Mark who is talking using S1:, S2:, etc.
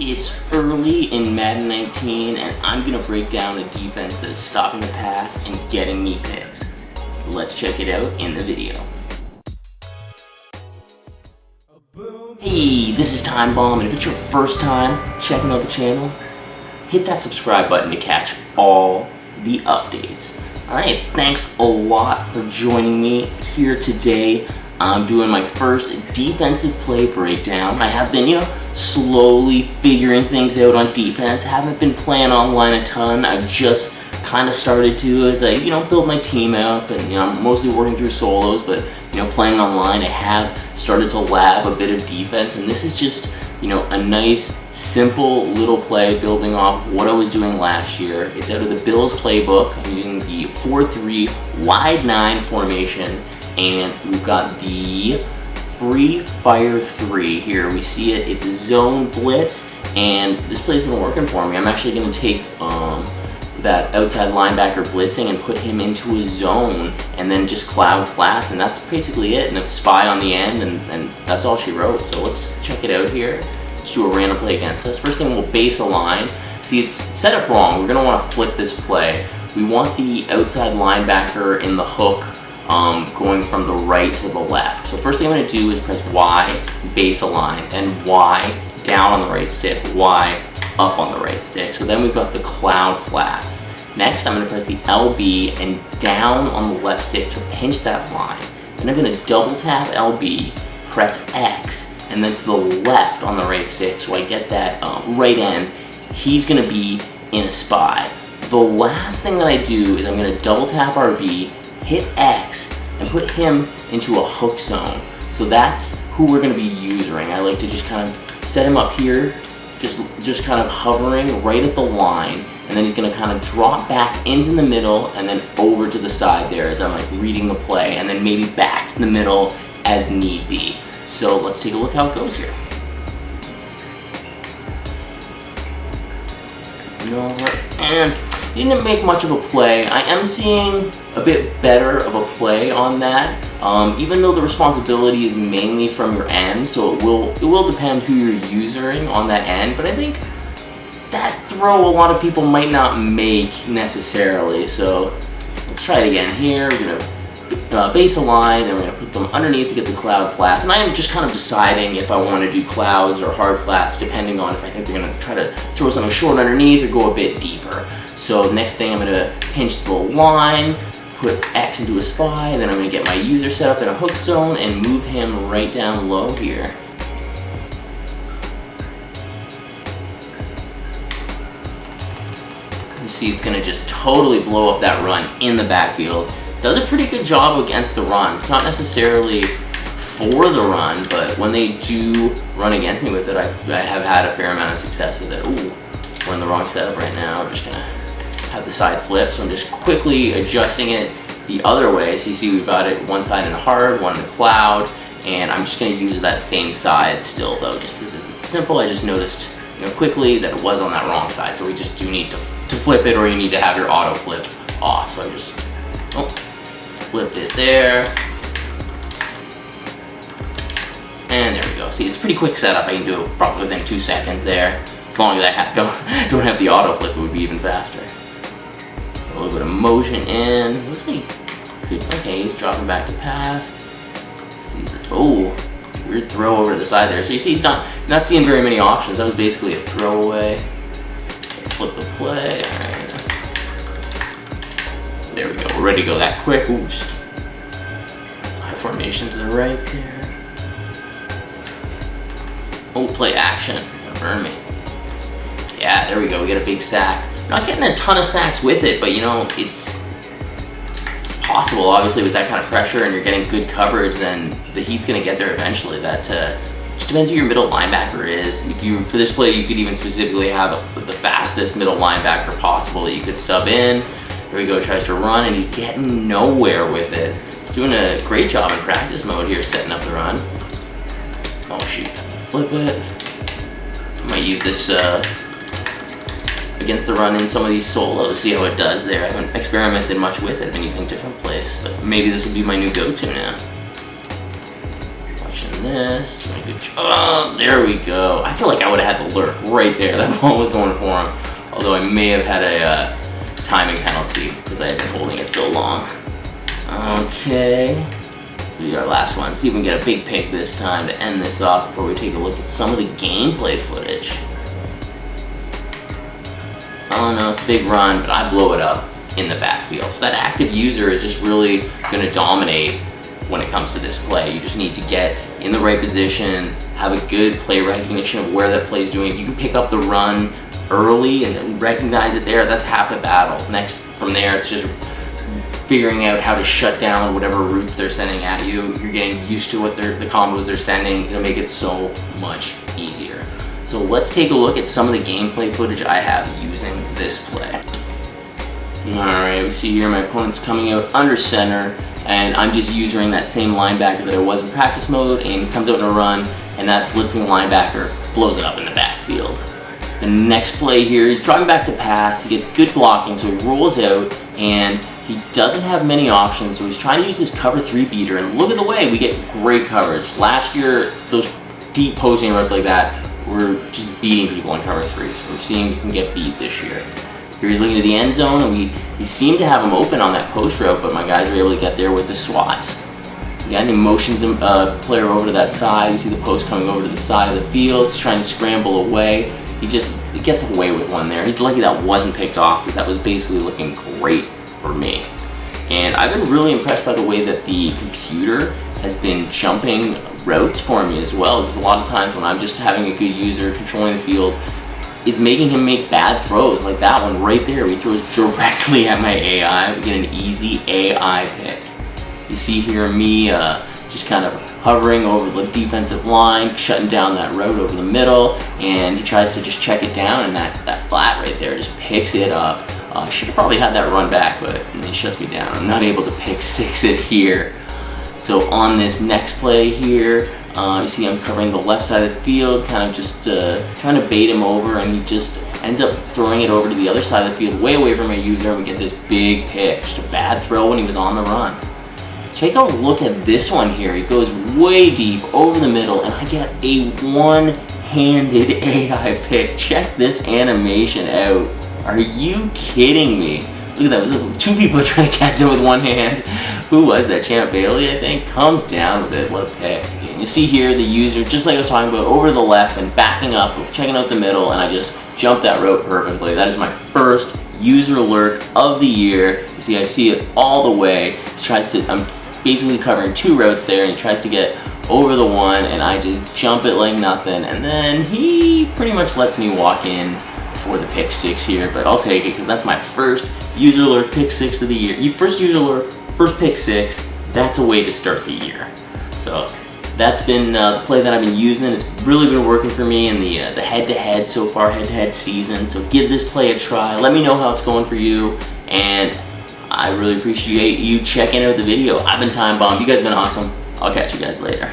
S1: It's early in Madden 19 and I'm gonna break down a defense that is stopping the pass and getting me picks. Let's check it out in the video. Hey, this is Time Bomb, and if it's your first time checking out the channel, hit that subscribe button to catch all the updates. Alright, thanks a lot for joining me here today. I'm doing my first defensive play breakdown. I have been, slowly figuring things out on defense. Haven't been playing online a ton. I've just kind of started to as I, build my team up, and I'm mostly working through solos, but playing online, I have started to lab a bit of defense, and this is just, a nice, simple little play building off what I was doing last year. It's out of the Bills playbook. I'm using the 4-3 wide 9 formation, and we've got the free fire 3 here. We see it, it's a zone blitz, and this play's been working for me. I'm actually going to take that outside linebacker blitzing and put him into a zone and then just cloud flats, and that's basically it, and a spy on the end, and that's all she wrote. So let's check it out here. Let's do a random play against us. First thing, we'll base a line. See, it's set up wrong. We're going to want to flip this play. We want the outside linebacker in the hook going from the right to the left. So first thing I'm going to do is press Y, base align, and Y down on the right stick, Y up on the right stick. So then we've got the cloud flats. Next, I'm going to press the LB and down on the left stick to pinch that line. Then I'm going to double tap LB, press X, and then to the left on the right stick, so I get that right end. He's going to be in a spy. The last thing that I do is I'm going to double tap RB, hit X, and put him into a hook zone. So that's who we're going to be using. I like to just kind of set him up here, just kind of hovering right at the line, and then he's going to kind of drop back into the middle and then over to the side there as I'm like reading the play, and then maybe back to the middle as need be. So let's take a look how it goes here. And didn't make much of a play. I am seeing a bit better of a play on that, even though the responsibility is mainly from your end, so it will depend who you're using on that end, but I think that throw a lot of people might not make necessarily. So let's try it again here. We're going to base a line, and we're going to put them underneath to get the cloud flats, and I am just kind of deciding if I want to do clouds or hard flats depending on if I think they're going to try to throw something short underneath or go a bit deeper. So next thing, I'm going to pinch the line, put X into a spy, and then I'm going to get my user set up in a hook zone and move him right down low here. You see it's going to just totally blow up that run in the backfield. Does a pretty good job against the run. It's not necessarily for the run, but when they do run against me with it, I have had a fair amount of success with it. Ooh, we're in the wrong setup right now. We're just going to have the side flip, so I'm just quickly adjusting it the other way. So you see we've got it one side in hard, one in cloud, and I'm just going to use that same side still though, just because it's simple. I just noticed quickly that it was on that wrong side, so we just do need to flip it, or you need to have your auto flip off. So I just flipped it there, and there we go. See, it's a pretty quick setup. I can do it probably within 2 seconds there. As long as I don't have the auto flip, it would be even faster. A little bit of motion in. Looks like good. Okay, he's dropping back to pass. Weird throw over to the side there. So you see he's not seeing very many options. That was basically a throwaway. Flip the play. All right. There we go. We're ready to go that quick. Ooh, just high formation to the right there. Oh, play action. You're gonna burn me. Yeah, there we go. We get a big sack. Not getting a ton of sacks with it, but it's possible, obviously, with that kind of pressure and you're getting good coverage, then the heat's going to get there eventually. That just depends who your middle linebacker is. For this play, you could even specifically have the fastest middle linebacker possible that you could sub in. There we go, tries to run, and he's getting nowhere with it. He's doing a great job in practice mode here, setting up the run. Oh shoot, have to flip it. I might use this against the run in some of these solos, see how it does there. I haven't experimented much with it. I've been using different plays, but maybe this will be my new go-to now. Watching this. Oh, there we go. I feel like I would have had the lurk right there. That ball was going for him. Although I may have had a timing penalty because I had been holding it so long. Okay. This will be our last one. See if we can get a big pick this time to end this off before we take a look at some of the gameplay footage. Oh no, it's a big run, but I blow it up in the backfield. So that active user is just really going to dominate when it comes to this play. You just need to get in the right position, have a good play recognition of where that play is doing. If you can pick up the run early and recognize it there, that's half the battle. Next, from there, it's just figuring out how to shut down whatever routes they're sending at you. You're getting used to what the combos they're sending. It'll make it so much easier. So let's take a look at some of the gameplay footage I have using this play. Alright, we see here my opponent's coming out under center, and I'm just using that same linebacker that I was in practice mode, and he comes out in a run, and that blitzing linebacker blows it up in the backfield. The next play here, he's driving back to pass, he gets good blocking, so he rolls out, and he doesn't have many options, so he's trying to use his cover 3 beater, and look at the way we get great coverage. Last year, those deep posting routes like that were just beating people in cover 3, so we're seeing we can get beat this year. Here he's looking to the end zone, and we seem to have him open on that post route, but my guys are able to get there with the swats. Again, he motions a player over to that side. You see the post coming over to the side of the field. He's trying to scramble away. He gets away with one there. He's lucky that wasn't picked off because that was basically looking great for me. And I've been really impressed by the way that the computer has been jumping routes for me as well, because a lot of times when I'm just having a good user controlling the field, it's making him make bad throws, like that one right there. He throws directly at my AI. We get an easy AI pick. You see here me just kind of hovering over the defensive line, shutting down that route over the middle, and he tries to just check it down, and that flat right there just picks it up. Should have probably had that run back, but he shuts me down. I'm not able to pick 6 it here. So on this next play here, you see I'm covering the left side of the field, kind of just trying to bait him over, and he just ends up throwing it over to the other side of the field, way away from my user, and we get this big pick. Just a bad throw when he was on the run. Take a look at this one here. He goes way deep over the middle, and I get a one-handed AI pick. Check this animation out. Are you kidding me? Look at that. 2 people are trying to catch him with one hand. Who was that? Champ Bailey, I think, comes down with it. What a pick. And you see here the user, just like I was talking about, over the left and backing up, checking out the middle, and I just jumped that rope perfectly. That is my first user lurk of the year. You see, I see it all the way. I'm basically covering 2 routes there, and he tries to get over the one, and I just jump it like nothing, and then he pretty much lets me walk in for the pick 6 here, but I'll take it because that's my first user lurk pick 6 of the year. First user lurk, first pick 6, that's a way to start the year. So that's been the play that I've been using. It's really been working for me in the head-to-head so far, head-to-head season. So give this play a try. Let me know how it's going for you, and I really appreciate you checking out the video. I've been Time Bomb. You guys have been awesome. I'll catch you guys later.